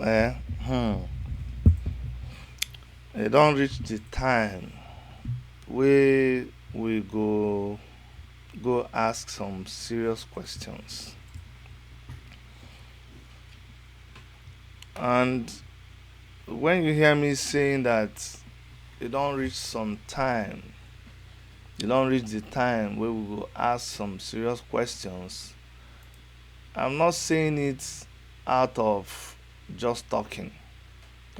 It don't reach the time we go ask some serious questions. And when you hear me saying that it don't reach some time, it don't reach the time where we will ask some serious questions, I'm not saying it out of just talking.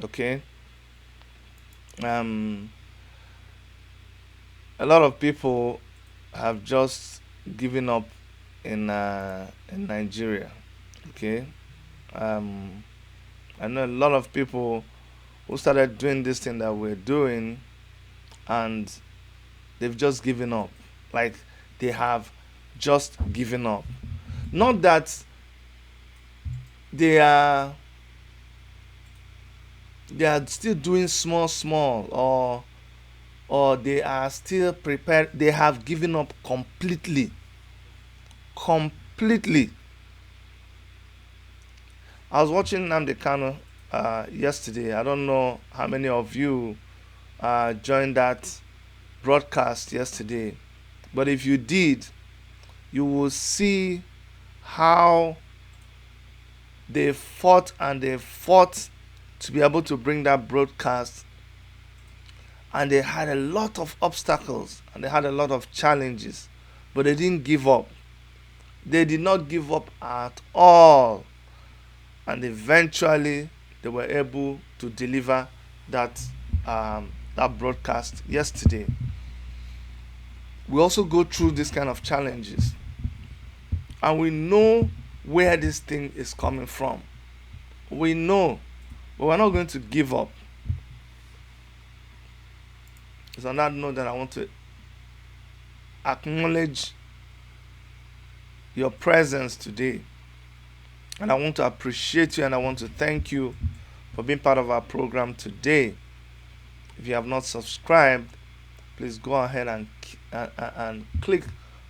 Okay? Um a lot of people have just given up in Nigeria. Okay? Um I know a lot of people who started doing this thing that we're doing, and they've just given up. Like, they have just given up. Not that they are they are still doing small small, or they are still prepared. They have given up completely. Completely. I was watching Namde Kano yesterday. I don't know how many of you joined that broadcast yesterday, but if you did, you will see how they fought and they fought to be able to bring that broadcast, and they had a lot of obstacles and they had a lot of challenges, but they didn't give up. They did not give up at all, and eventually they were able to deliver that that broadcast yesterday. We also go through this kind of challenges, and we know where this thing is coming from. We know, but we're not going to give up. It's on that note that I want to acknowledge your presence today, and I want to appreciate you, and I want to thank you for being part of our program today. If you have not subscribed, please go ahead and click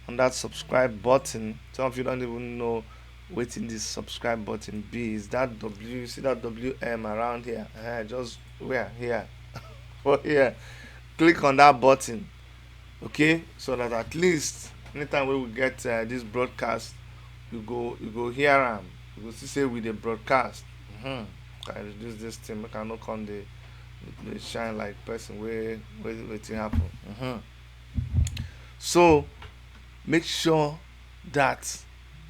on that subscribe button. Some of you don't even know what in this subscribe button be. Is that W? You see that WM around here? Just where here? For here. Click on that button, okay? So that at least anytime we will get this broadcast, you go hear am. You go see say with the broadcast. I reduce this thing. Make I no come they shine like person where wetin happen. So make sure that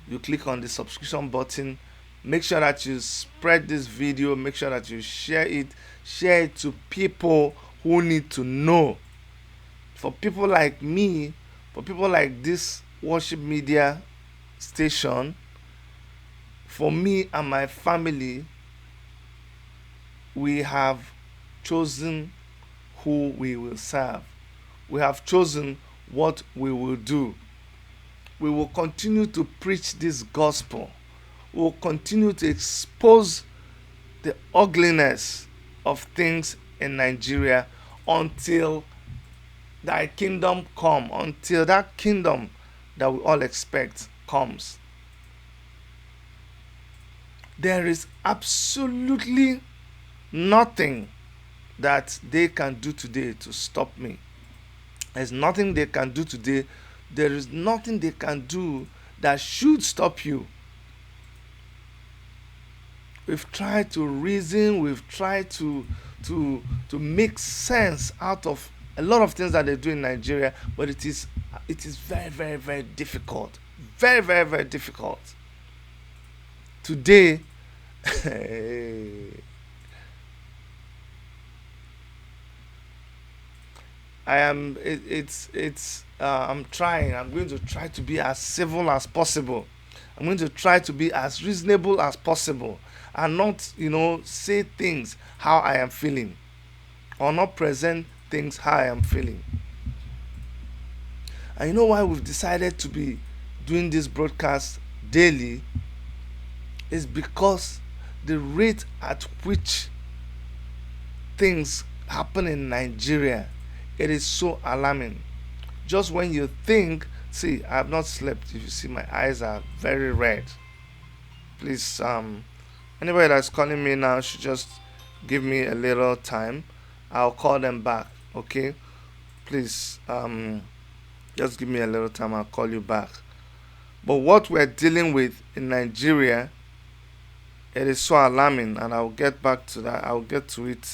you click on the subscription button. Make sure that you spread this video. Make sure that you share it. Share it to people who need to know. For people like me, for people like this worship media station, for me and my family, we have chosen who we will serve. We have chosen what we will do. We will continue to preach this gospel. We will continue to expose the ugliness of things in Nigeria until thy kingdom come, until that kingdom that we all expect comes. There is absolutely nothing that they can do today to stop me. There's nothing they can do today. There is nothing they can do that should stop you. We've tried to reason, we've tried to make sense out of a lot of things that they do in Nigeria, but it is very, very, very difficult. Very, very, very difficult. Today, I'm trying. I'm going to try to be as civil as possible. I'm going to try to be as reasonable as possible, and not, say things how I am feeling, or not present things how I am feeling. And you know why we've decided to be doing this broadcast daily is because the rate at which things happen in Nigeria, it is so alarming. Just when you think, see, I have not slept. If you see, my eyes are very red. Please Anybody that's calling me now should just give me a little time. I'll call them back. Okay, please. Just give me a little time. I'll call you back. But what we're dealing with in Nigeria, it is so alarming, and I'll get back to that. I'll get to it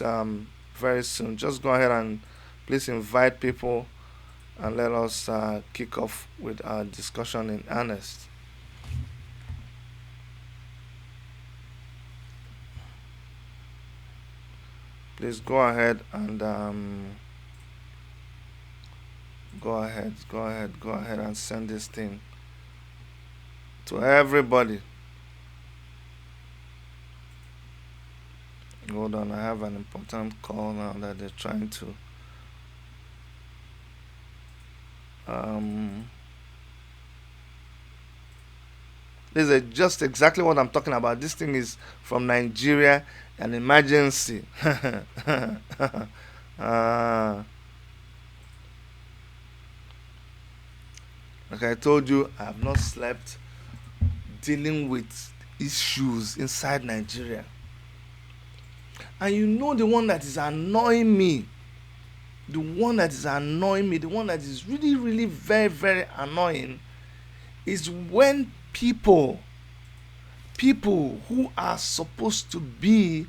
very soon. Just go ahead and please invite people and let us kick off with our discussion in earnest. Please go ahead and go ahead and send this thing to everybody. Hold on, I have an important call now that they're trying to. Um, this is just exactly what I'm talking about. This thing is from Nigeria, an emergency. uh, like I told you, I have not slept dealing with issues inside Nigeria. And you know the one that is annoying me, the one that is really, really very, very annoying is when people who are supposed to be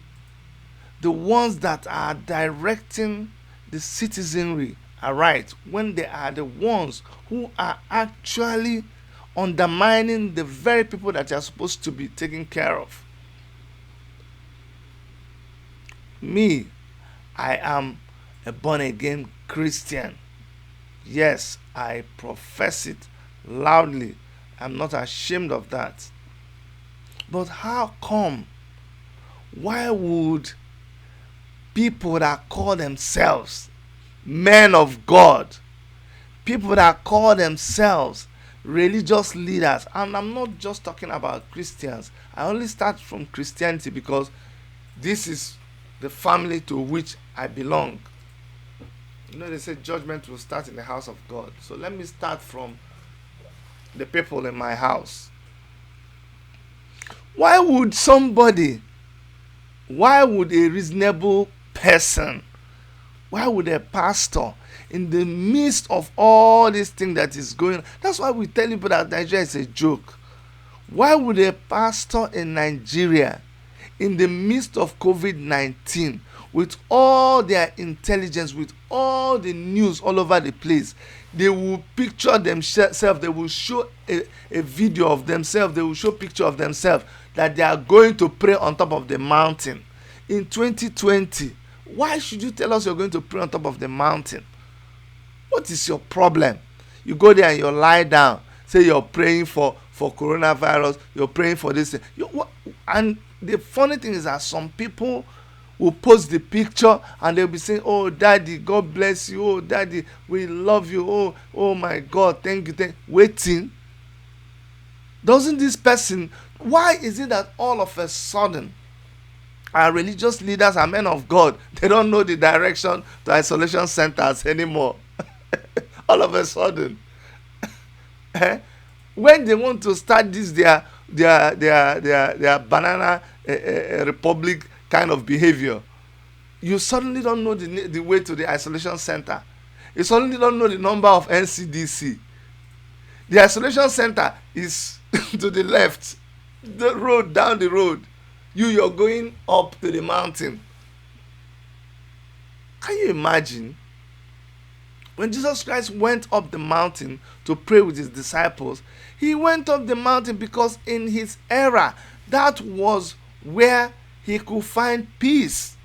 the ones that are directing the citizenry aright, when they are the ones who are actually undermining the very people that are supposed to be taken care of. Me, I am a born again Christian. Yes, I profess it loudly. I'm not ashamed of that. But how come? Why would people that call themselves men of God, people that call themselves religious leaders, and I'm not just talking about Christians, I only start from Christianity because this is the family to which I belong. You know, they say judgment will start in the house of God. So let me start from the people in my house. Why would a reasonable person, why would a pastor, in the midst of all this thing that is going on, that's why we tell people that Nigeria is a joke. Why would a pastor in Nigeria, in the midst of COVID-19, with all their intelligence, with all the news all over the place, they will picture themselves, they will show a video of themselves, they will show picture of themselves that they are going to pray on top of the mountain in 2020. Why should you tell us you're going to pray on top of the mountain? What is your problem? You go there and you lie down, say you're praying for coronavirus, you're praying for this thing. And the funny thing is that some people will post the picture and they'll be saying, oh daddy, God bless you, oh daddy, we love you, oh my God, thank you. Waiting. Doesn't this person, why is it that all of a sudden our religious leaders are men of God, they don't know the direction to isolation centers anymore? All of a sudden. When they want to start this their banana republic kind of behavior, you suddenly don't know the way to the isolation center. You suddenly don't know the number of NCDC. The isolation center is to the left, the road, down the road. You're going up to the mountain. Can you imagine? When Jesus Christ went up the mountain to pray with his disciples, he went up the mountain because in his era, that was where he could find peace.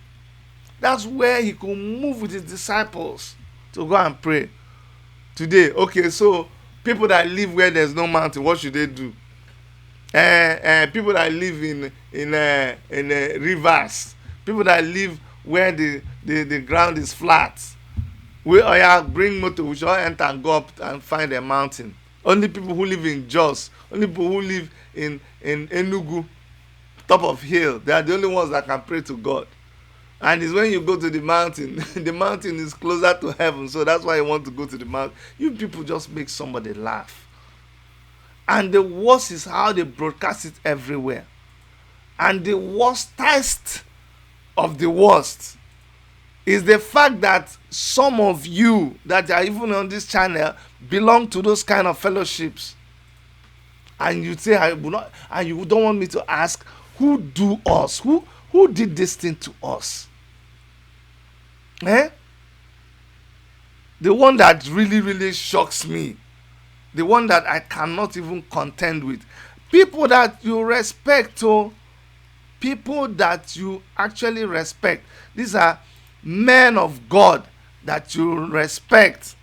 That's where he could move with his disciples to go and pray. Today, okay, so people that live where there's no mountain, what should they do? People that live in rivers, people that live where the ground is flat, bring motor, we should all enter and go up and find a mountain. Only people who live in Jos, only people who live in Enugu, top of hill, they are the only ones that can pray to God. And it's when you go to the mountain, the mountain is closer to heaven, so that's why you want to go to the mountain. You people just make somebody laugh. And the worst is how they broadcast it everywhere. And the worstest of the worst is the fact that some of you that are even on this channel belong to those kind of fellowships. And you say I will not, and you don't want me to ask who do us, who did this thing to us. The one that really really shocks me, the one that I cannot even contend with, people that you respect, people that you actually respect. These are men of God that you respect.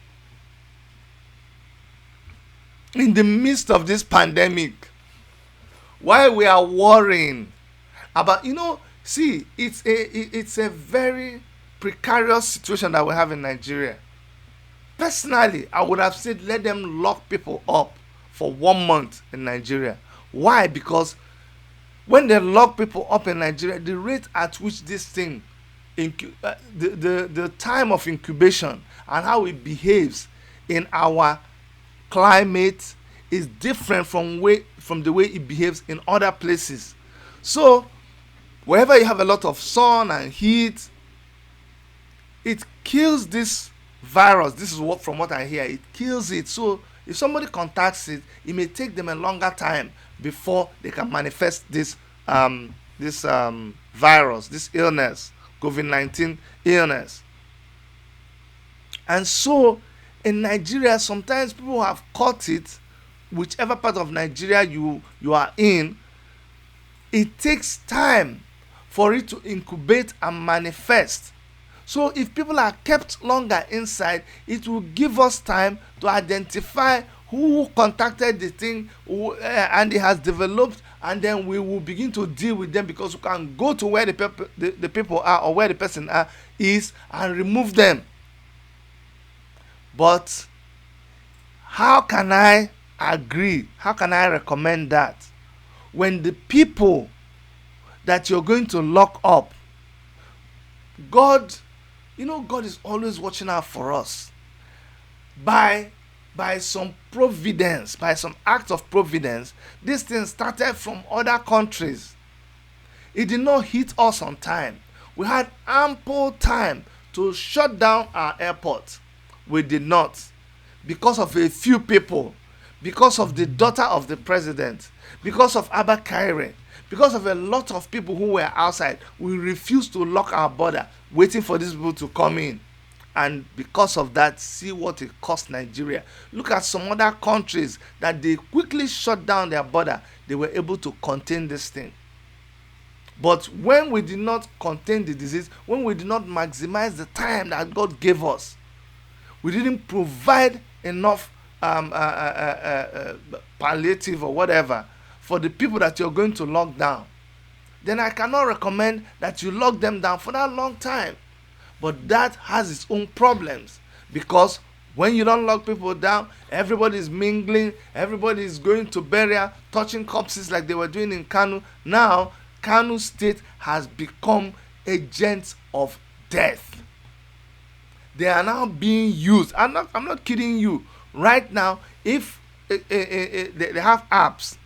In the midst of this pandemic, while we are worrying about, see, it's a very precarious situation that we have in Nigeria. Personally, I would have said let them lock people up for 1 month in Nigeria. Why? Because when they lock people up in Nigeria, the rate at which this thing, the time of incubation and how it behaves in our climate is different from the way it behaves in other places. So wherever you have a lot of sun and heat, it kills this virus. This is what, from what I hear, it kills it. So if somebody contacts it, it may take them a longer time before they can manifest this virus, this illness, COVID-19 illness. And so in Nigeria, sometimes people have caught it, whichever part of Nigeria you are in. It takes time for it to incubate and manifest. So if people are kept longer inside, it will give us time to identify who contacted the thing, and it has developed, and then we will begin to deal with them, because we can go to where the people are, or where the person is, and remove them. But how can I agree? How can I recommend that when the people that you're going to lock up, God is always watching out for us by some providence, by some act of providence. This thing started from other countries. It did not hit us on time. We had ample time to shut down our airport. We did not, because of a few people, because of the daughter of the president, because of Abba Kaire, because of a lot of people who were outside. We refused to lock our border, waiting for these people to come in. And because of that, see what it cost Nigeria. Look at some other countries that they quickly shut down their border. They were able to contain this thing. But when we did not contain the disease, when we did not maximize the time that God gave us, we didn't provide enough palliative or whatever for the people that you're going to lock down, then I cannot recommend that you lock them down for that long time. But that has its own problems, because when you don't lock people down, everybody is mingling, everybody is going to burial, touching corpses like they were doing in Kanu. Now Kanu State has become agents of death. They are now being used. I'm not kidding you. Right now, if they have apps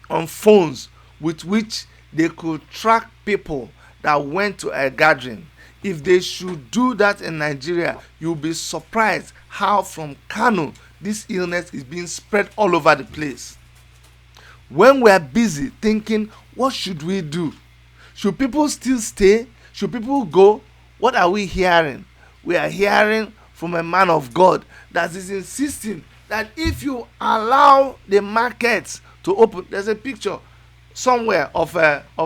on phones with which they could track people that went to a gathering. If they should do that in Nigeria, you'll be surprised how from Kano this illness is being spread all over the place. When we are busy thinking, what should we do? Should people still stay? Should people go? What are we hearing? We are hearing from a man of God that is insisting that if you allow the markets to open, there's a picture somewhere of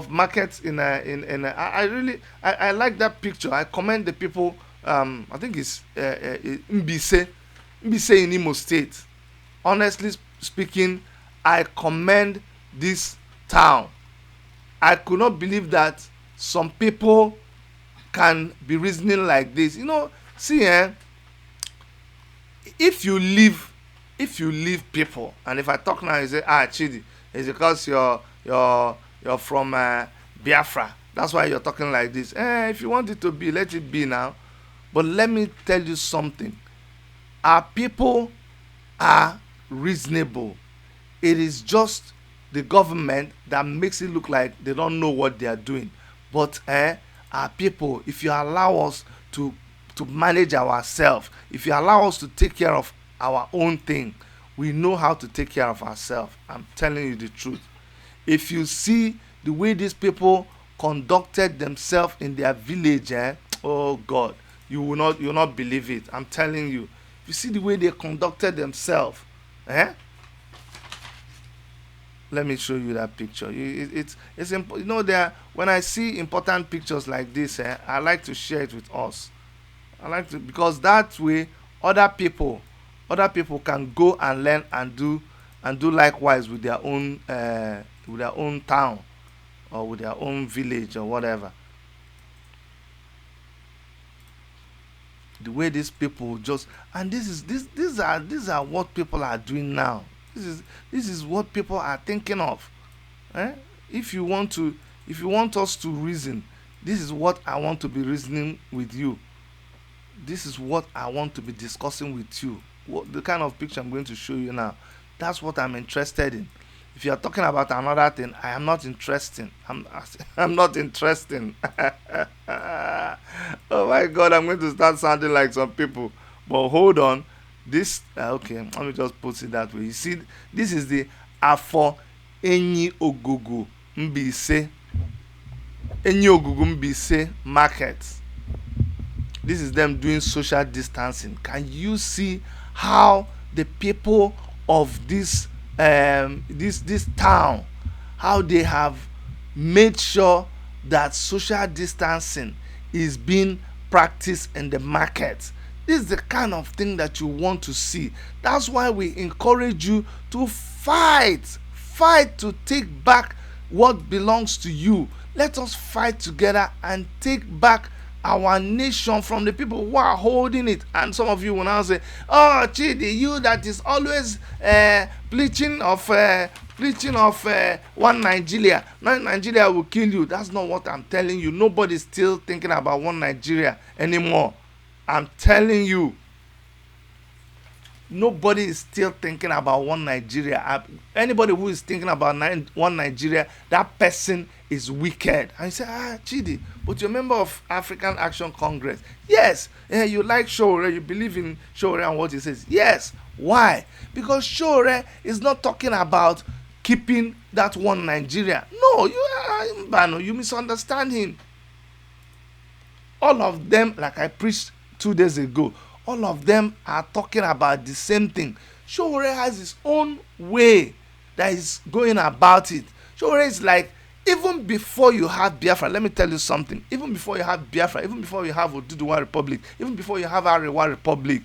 markets I like that picture. I commend the people. I think it's Mbise in Imo State. Honestly speaking, I commend this town. I could not believe that some people can be reasoning like this. See, if you leave people, and if I talk now, you say, Chidi, it's because you're from Biafra. That's why you're talking like this. If you want it to be, let it be now. But let me tell you something. Our people are reasonable. It is just the government that makes it look like they don't know what they are doing. But our people, if you allow us to manage ourselves, if you allow us to take care of our own thing, we know how to take care of ourselves. I'm telling you the truth. If you see the way these people conducted themselves in their village, oh God, you will not believe it. I'm telling you. If you see the way they conducted themselves, let me show you that picture. There. When I see important pictures like this, I like to share it with us. I like to, because that way other people can go and learn and do likewise with their own town or with their own village or whatever. The way these people just, and these are what people are doing now. This is what people are thinking of. Eh? If you want us to reason, this is what I want to be reasoning with you. This is what I want to be discussing with you. What the kind of picture I'm going to show you now. That's what I'm interested in. If you are talking about another thing, I am not interested. I'm not interested. Oh my God, I'm going to start sounding like some people. But hold on. This okay, let me just put it that way. You see, this is the Afo Enyi Ogugu Mbise market. This is them doing social distancing. Can you see how the people of this town, how they have made sure that social distancing is being practiced in the market? This is the kind of thing that you want to see. That's why we encourage you to fight to take back what belongs to you. Let us fight together and take back our nation from the people who are holding it. And some of you will now say, oh Chidi, you that is always preaching of one Nigeria. Now Nigeria will kill you. That's not what I'm telling you. Nobody's still thinking about one Nigeria anymore. I'm telling you, nobody is still thinking about one Nigeria. Anybody who is thinking about one Nigeria, that person is wicked. And you say, Chidi, but you're a member of African Action Congress. Yes, you like Showore, you believe in Showore and what he says. Yes. Why? Because Showore is not talking about keeping that one Nigeria. No, you misunderstand him. All of them, like I preached 2 days ago, all of them are talking about the same thing. Showore has his own way that is going about it. Showore is like, even before you have Biafra, let me tell you something. Even before you have Biafra, even before you have Oduduwa Republic, even before you have Arewa Republic,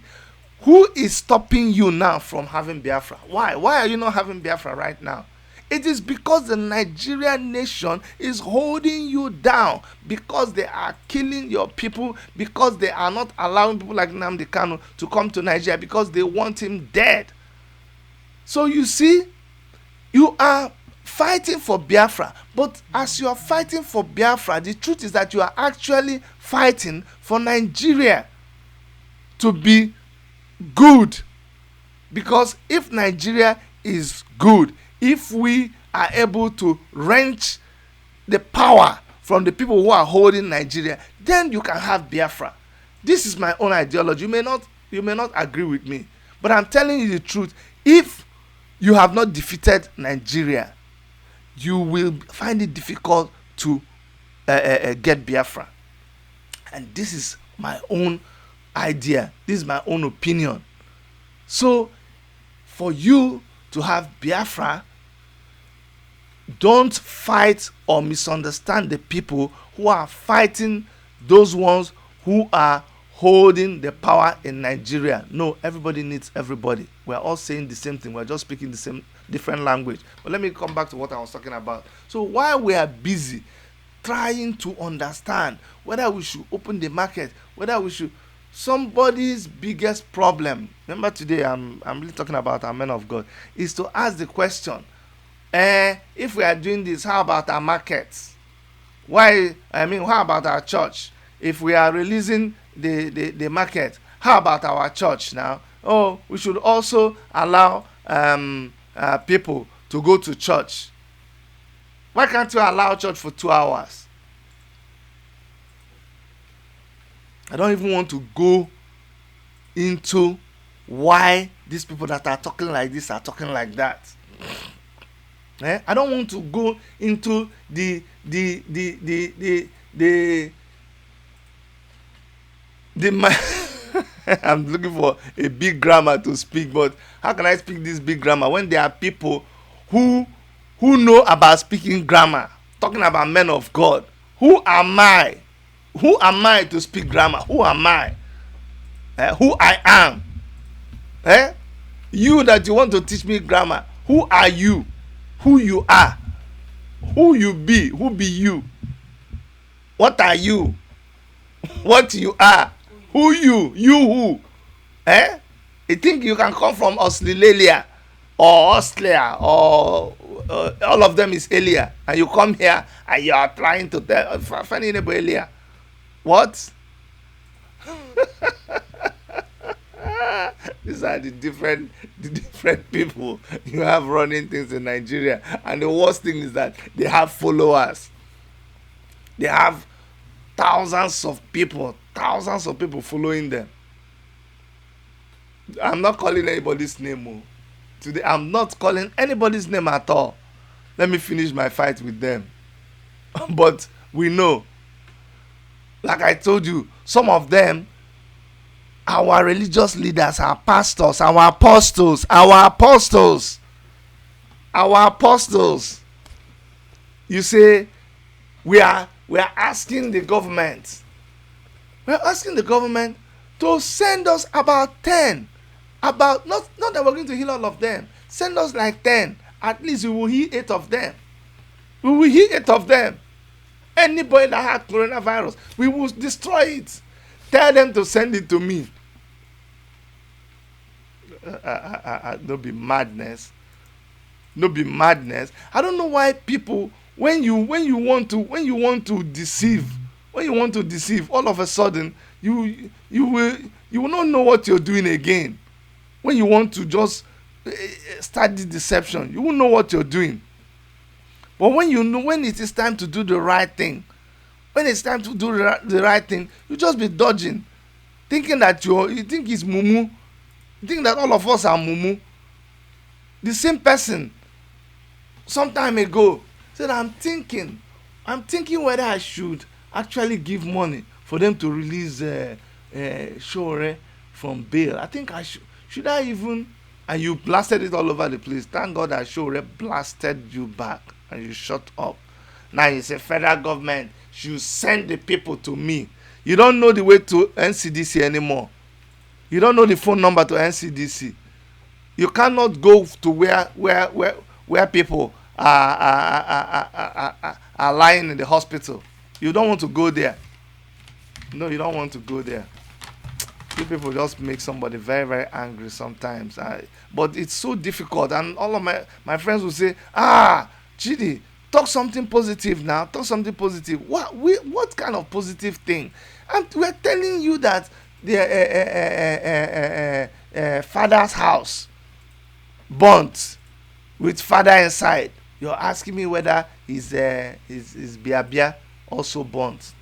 who is stopping you now from having Biafra? Why? Why are you not having Biafra right now? It is because the Nigerian nation is holding you down, because they are killing your people, because they are not allowing people like Nnamdi Kanu to come to Nigeria, because they want him dead. So you see, you are fighting for Biafra, but as you are fighting for Biafra, the truth is that you are actually fighting for Nigeria to be good. Because if Nigeria is good, if we are able to wrench the power from the people who are holding Nigeria, then you can have Biafra. This is my own ideology. You may not agree with me, but I'm telling you the truth. If you have not defeated Nigeria, you will find it difficult to get Biafra. And this is my own idea. This is my own opinion. So, for you to have Biafra, don't fight or misunderstand the people who are fighting those ones who are holding the power in Nigeria. No, everybody needs everybody. We're all saying the same thing. We're just speaking the same different language. But let me come back to what I was talking about. So while we are busy trying to understand whether we should open the market, whether we should, somebody's biggest problem, remember today I'm really talking about our men of God, is to ask the question, if we are doing this, how about our markets? How about our church? If we are releasing the market, how about our church now? Oh, we should also allow people to go to church. Why can't you allow church for 2 hours? I don't even want to go into why these people that are talking like this are talking like that. I don't want to go into I'm looking for a big grammar to speak, but how can I speak this big grammar when there are people who know about speaking grammar, talking about men of God? Who am I? Who am I to speak grammar? Who am I? Who I am? You that you want to teach me grammar, who are you? Who you are? Who you be? Who be you? What are you? What you are? Who you? You who? You think you can come from Australia or Austria or all of them is Elia, and you come here and you are trying to tell funny neighbor Elia? What? These are the different people you have running things in Nigeria, and the worst thing is that they have followers. They have thousands of people following them. I'm not calling anybody's name. Today I'm not calling anybody's name at all. Let me finish my fight with them. But we know, like I told you, some of them, our religious leaders, our pastors, our apostles. You say we are asking the government. We're asking the government to send us about 10. Not that we're going to heal all of them. Send us like 10. At least we will heal 8 of them. Anybody that had coronavirus, we will destroy it. Tell them to send it to me. No be madness. I don't know why people, when you want to deceive, all of a sudden you will not know what you're doing again. When you want to just start the deception, you will know what you're doing. But when you know, when it is time to do the right thing, you just be dodging, thinking that you think it's mumu. You think that all of us are mumu. The same person some time ago said, I'm thinking whether I should actually give money for them to release Shore from bail. I think I should I even, and you blasted it all over the place. Thank God that Shore blasted you back and you shut up. Now you say federal government should send the people to me. You don't know the way to NCDC anymore. You don't know the phone number to NCDC. You cannot go to where people are lying in the hospital. You don't want to go there. No, you don't want to go there. You people just make somebody very, very angry sometimes. But it's so difficult. And all of my friends will say, Chidi, talk something positive now. Talk something positive. What kind of positive thing? And we're telling you that the father's house burnt with father inside. You're asking me whether his Biabia also burnt.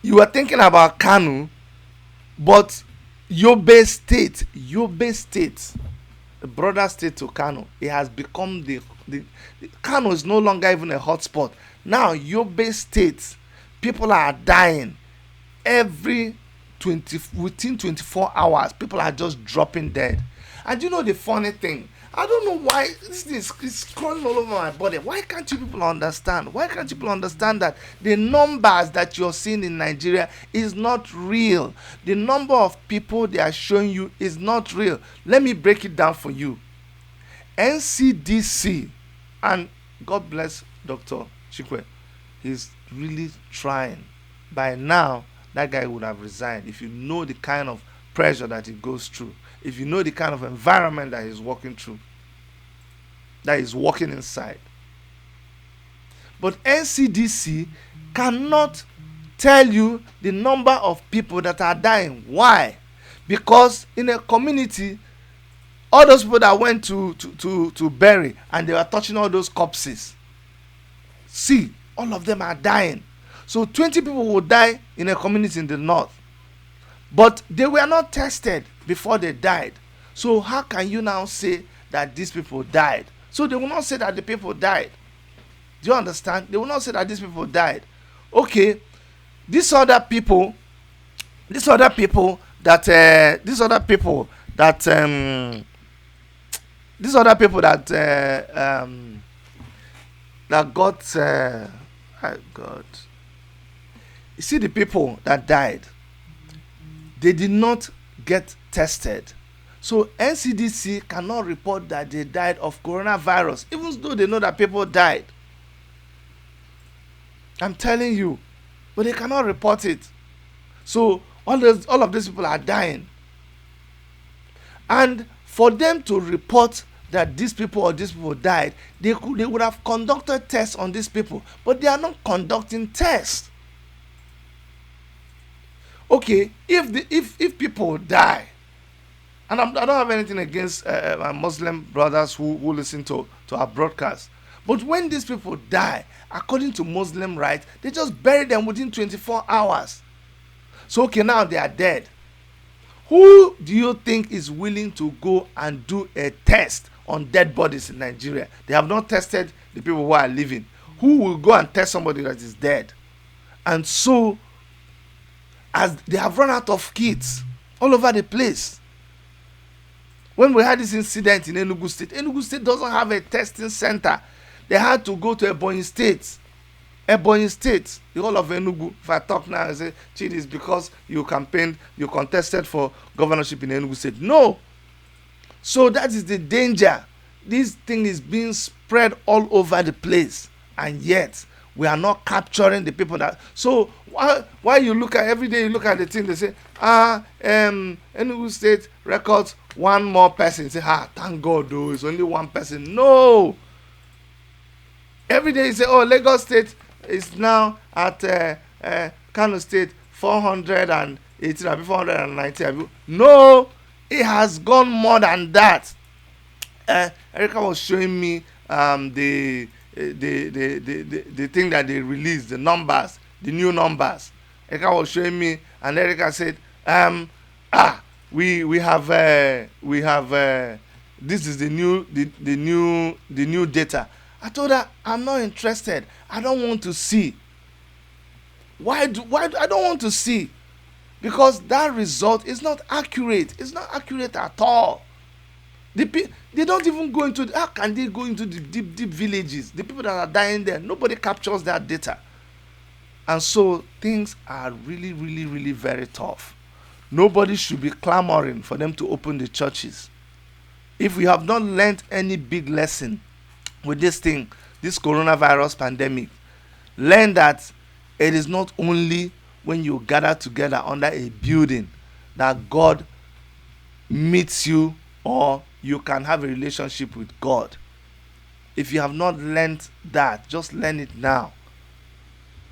You are thinking about Kanu, but Yobe State, the brother state to Kano, it has become the Kano is no longer even a hotspot. Now Yobe State, people are dying within 24 hours. People are just dropping dead. And you know the funny thing, I don't know why this is crawling all over my body. Why can't you people understand? Why can't you people understand that the numbers that you're seeing in Nigeria is not real? The number of people they are showing you is not real. Let me break it down for you. NCDC, and God bless Dr. Chikwe, he's really trying. By now, that guy would have resigned if you know the kind of pressure that he goes through. If you know the kind of environment that he's walking through, that he's walking inside. But NCDC cannot tell you the number of people that are dying. Why? Because in a community, all those people that went to bury and they were touching all those corpses, See, all of them are dying. So 20 people will die in a community in the north, but they were not tested before they died. So how can you now say that these people died? So they will not say that the people died. Do you understand? They will not say that these people died. Okay, these other people, these other people that these other people that these other people that got God. You see, the people that died, they did not get tested. So NCDC cannot report that they died of coronavirus, even though they know that people died. I'm telling you, but they cannot report it. So all of these people are dying, and for them to report that these people or these people died, they would have conducted tests on these people, but they are not conducting tests. Okay, if people die, and I don't have anything against my Muslim brothers who listen to our broadcast, but when these people die, according to Muslim rites, they just bury them within 24 hours. So okay, now they are dead. Who do you think is willing to go and do a test on dead bodies in Nigeria? They have not tested the people who are living. Who will go and test somebody that is dead? And so, as they have run out of kits all over the place. When we had this incident in Enugu State doesn't have a testing center. They had to go to Ebonyi State. Ebonyi State, the whole of Enugu. If I talk now and say, Chidi, it's because you campaigned, you contested for governorship in Enugu State. No. So that is the danger. This thing is being spread all over the place, and yet we are not capturing the people that. So why you look at every day, you look at the thing, they say, Enugu State records one more person. Say, thank God, though, it's only one person. No. Every day you say, oh, Lagos State is now at Kano State 418, 490. No, it has gone more than that. Erica was showing me the thing that they released, the numbers, the new numbers. Erica was showing me, and Erica said, we have this is the new data. I told her, I'm not interested. I don't want to see. Why I don't want to see? Because that result is not accurate. It's not accurate at all. They don't even go into, how can they go into the deep villages? The people that are dying there, nobody captures that data. And so things are really, really, really very tough. Nobody should be clamoring for them to open the churches. If we have not learned any big lesson with this thing, this coronavirus pandemic, learn that it is not only when you gather together under a building that God meets you or you can have a relationship with God. If you have not learned that, just learn it now.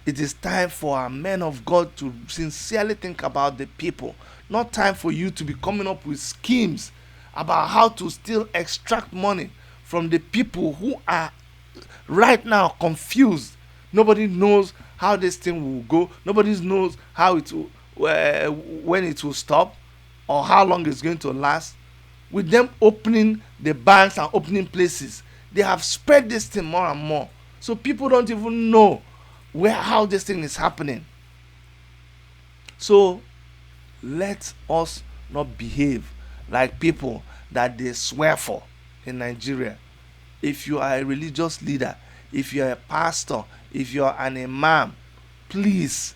It is time for our men of God to sincerely think about the people. Not time for you to be coming up with schemes about how to still extract money from the people who are right now confused. Nobody knows how this thing will go. Nobody knows how it will, when it will stop, or how long it's going to last. With them opening the banks and opening places, they have spread this thing more and more. So people don't even know how this thing is happening. So let us not behave like people that they swear for in Nigeria. If you are a religious leader, if you are a pastor, if you are an imam, please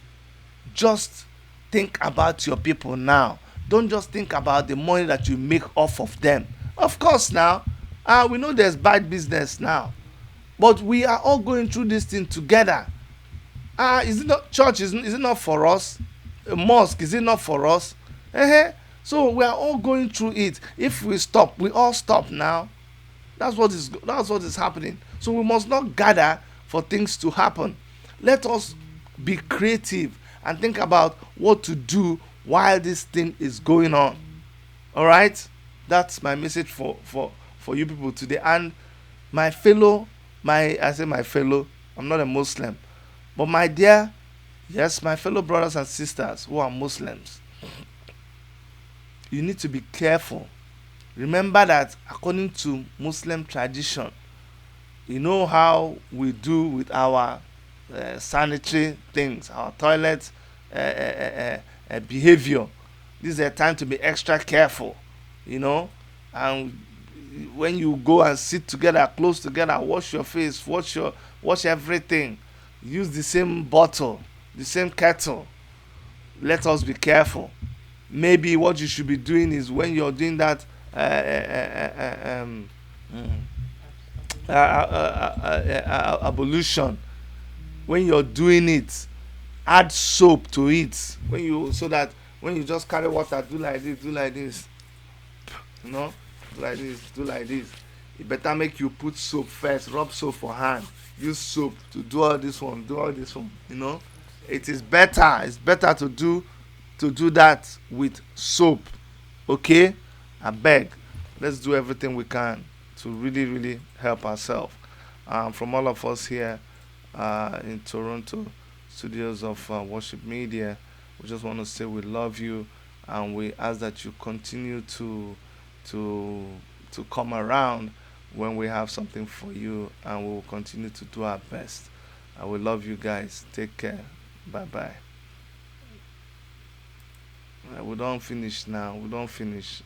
just think about your people now. Don't just think about the money that you make off of them. Of course now, we know there's bad business now, but we are all going through this thing together. Is it not church? Is it not for us? A mosque, is it not for us? So we are all going through it. If we stop, we all stop now. That's what is happening. So we must not gather for things to happen. Let us be creative and think about what to do while this thing is going on. All right, that's my message for you people today. And my fellow I'm not a Muslim. But my dear, yes, my fellow brothers and sisters who are Muslims, you need to be careful. Remember that according to Muslim tradition, you know how we do with our sanitary things, our toilet behavior. This is a time to be extra careful, you know. And when you go and sit together, close together, wash your face, wash everything. Use the same bottle, the same kettle. Let us be careful. Maybe what you should be doing is when you're doing that ablution, when you're doing it, add soap to it. When you so that when you just carry water, do like this, do like this, you know, do like this, do like this. It better make you put soap first, rub soap for hand, use soap to do all this one, do all this one, you know. It is better, it's better to do that with soap. Okay, I beg, let's do everything we can to really really help ourselves. From all of us here in Toronto studios of Worship Media, we just want to say we love you, and we ask that you continue to to come around when we have something for you, and we will continue to do our best. I will love you guys. Take care. Bye bye. We don't finish now. We don't finish.